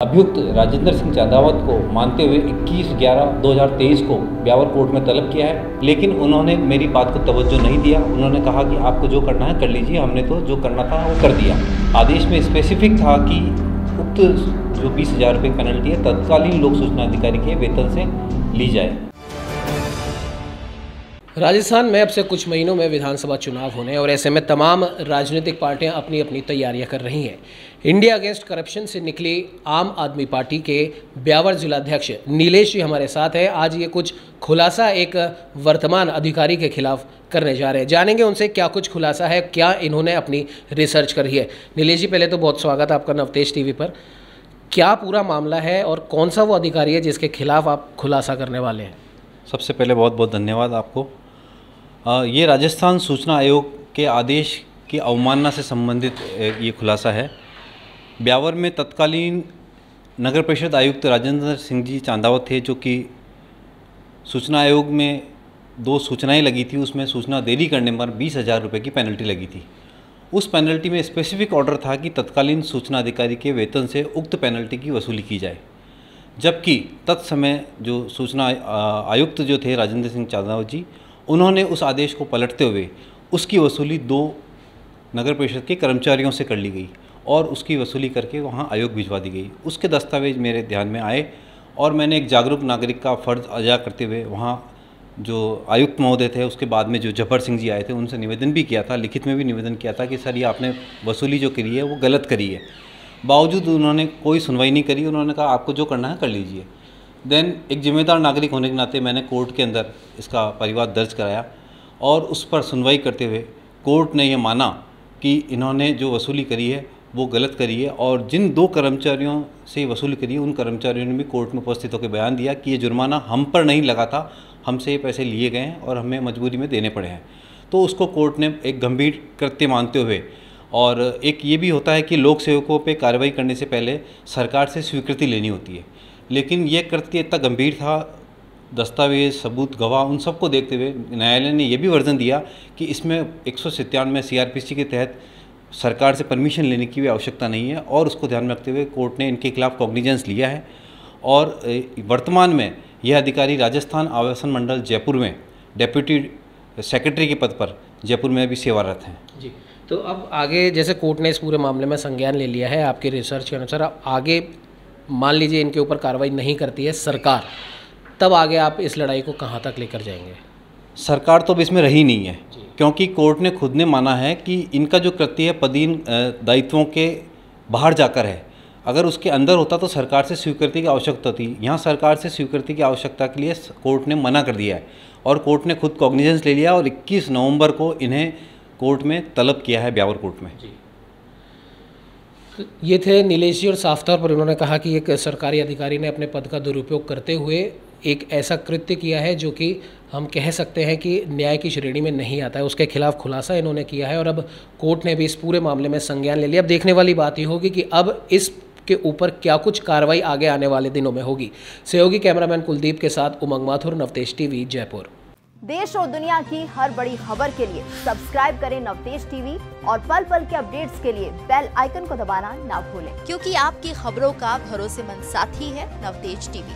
अभियुक्त राजेंद्र सिंह चांदावत को मानते हुए 21/11/2023 को ब्यावर कोर्ट में तलब किया है, लेकिन उन्होंने मेरी बात को तवज्जो नहीं दिया। उन्होंने कहा कि आपको जो करना है कर लीजिए, हमने तो जो करना था वो कर दिया। आदेश में स्पेसिफिक था कि उक्त जो 20,000 रुपये की पेनल्टी है तत्कालीन लोक सूचना अधिकारी के वेतन से ली जाए। राजस्थान में अब से कुछ महीनों में विधानसभा चुनाव होने और ऐसे में तमाम राजनीतिक पार्टियां अपनी अपनी तैयारियां कर रही हैं। इंडिया अगेंस्ट करप्शन से निकली आम आदमी पार्टी के ब्यावर जिलाध्यक्ष नीलेश जी हमारे साथ हैं। आज ये कुछ खुलासा एक वर्तमान अधिकारी के खिलाफ करने जा रहे हैं। जानेंगे उनसे क्या कुछ खुलासा है, क्या इन्होंने अपनी रिसर्च करी है। नीलेश जी, पहले तो बहुत स्वागत है आपका नवतेज टीवी पर। क्या पूरा मामला है और कौन सा वो अधिकारी है जिसके खिलाफ आप खुलासा करने वाले हैं? सबसे पहले बहुत बहुत धन्यवाद आपको। ये राजस्थान सूचना आयोग के आदेश की अवमानना से संबंधित ये खुलासा है। ब्यावर में तत्कालीन नगर परिषद आयुक्त राजेंद्र सिंह जी चांदावत थे, जो कि सूचना आयोग में 2 सूचनाएं लगी थी, उसमें सूचना देरी करने पर 20,000 रुपये की पेनल्टी लगी थी। उस पेनल्टी में स्पेसिफिक ऑर्डर था कि तत्कालीन सूचना अधिकारी के वेतन से उक्त पेनल्टी की वसूली की जाए, जबकि तत्समय जो सूचना आयुक्त जो थे राजेंद्र सिंह चांदावत जी, उन्होंने उस आदेश को पलटते हुए उसकी वसूली 2 नगर परिषद के कर्मचारियों से कर ली गई और उसकी वसूली करके वहां आयोग भिजवा दी गई। उसके दस्तावेज मेरे ध्यान में आए और मैंने एक जागरूक नागरिक का फ़र्ज़ अदा करते हुए वहां जो आयुक्त महोदय थे, उसके बाद में जो जब्बर सिंह जी आए थे, उनसे निवेदन भी किया था, लिखित में भी निवेदन किया था कि सर ये आपने वसूली जो करी है वो गलत करी है। बावजूद उन्होंने कोई सुनवाई नहीं करी। उन्होंने कहा आपको जो करना है कर लीजिए। देन एक जिम्मेदार नागरिक होने के नाते मैंने कोर्ट के अंदर इसका परिवाद दर्ज कराया और उस पर सुनवाई करते हुए कोर्ट ने यह माना कि इन्होंने जो वसूली करी है वो गलत करी है और जिन 2 कर्मचारियों से वसूली करी है उन कर्मचारियों ने भी कोर्ट में उपस्थित होकर बयान दिया कि ये जुर्माना हम पर नहीं लगा था, हमसे ये पैसे लिए गए हैं और हमें मजबूरी में देने पड़े हैं। तो उसको कोर्ट ने एक गंभीर कृत्य मानते हुए, और एक ये भी होता है कि लोक सेवकों पर कार्रवाई करने से पहले सरकार से स्वीकृति लेनी होती है, लेकिन यह कृत्य इतना गंभीर था, दस्तावेज, सबूत, गवाह, उन सबको देखते हुए न्यायालय ने यह भी वर्जन दिया कि इसमें 197 CRPC के तहत सरकार से परमिशन लेने की भी आवश्यकता नहीं है और उसको ध्यान में रखते हुए कोर्ट ने इनके खिलाफ कॉग्निजेंस लिया है। और वर्तमान में यह अधिकारी राजस्थान आवासन मंडल जयपुर में डेप्यूटी सेक्रेटरी के पद पर जयपुर में भी सेवारत हैं। जी, तो अब आगे जैसे कोर्ट ने इस पूरे मामले में संज्ञान ले लिया है, आपकी रिसर्च के अनुसार अब आगे मान लीजिए इनके ऊपर कार्रवाई नहीं करती है सरकार, तब आगे आप इस लड़ाई को कहाँ तक लेकर जाएंगे? सरकार तो अब इसमें रही नहीं है, क्योंकि कोर्ट ने खुद ने माना है कि इनका जो कृत्य है पदीन दायित्वों के बाहर जाकर है। अगर उसके अंदर होता तो सरकार से स्वीकृति की आवश्यकता थी। यहाँ सरकार से स्वीकृति की आवश्यकता के लिए कोर्ट ने मना कर दिया है और कोर्ट ने खुद कॉग्निजेंस ले लिया और 21 नवंबर को इन्हें कोर्ट में तलब किया है, ब्यावर कोर्ट में। ये थे नीलेश जी और साफ तौर पर उन्होंने कहा कि एक सरकारी अधिकारी ने अपने पद का दुरुपयोग करते हुए एक ऐसा कृत्य किया है जो कि हम कह सकते हैं कि न्याय की श्रेणी में नहीं आता है। उसके खिलाफ खुलासा इन्होंने किया है और अब कोर्ट ने भी इस पूरे मामले में संज्ञान ले लिया। अब देखने वाली बात ये होगी कि अब इसके ऊपर क्या कुछ कार्रवाई आगे आने वाले दिनों में होगी। सहयोगी कैमरामैन कुलदीप के साथ उमंग माथुर, नवतेज टीवी, जयपुर। देश और दुनिया की हर बड़ी खबर के लिए सब्सक्राइब करें नवतेज टीवी और पल पल के अपडेट्स के लिए बेल आइकन को दबाना ना भूलें, क्योंकि आपकी खबरों का भरोसेमंद साथी है नवतेज टीवी।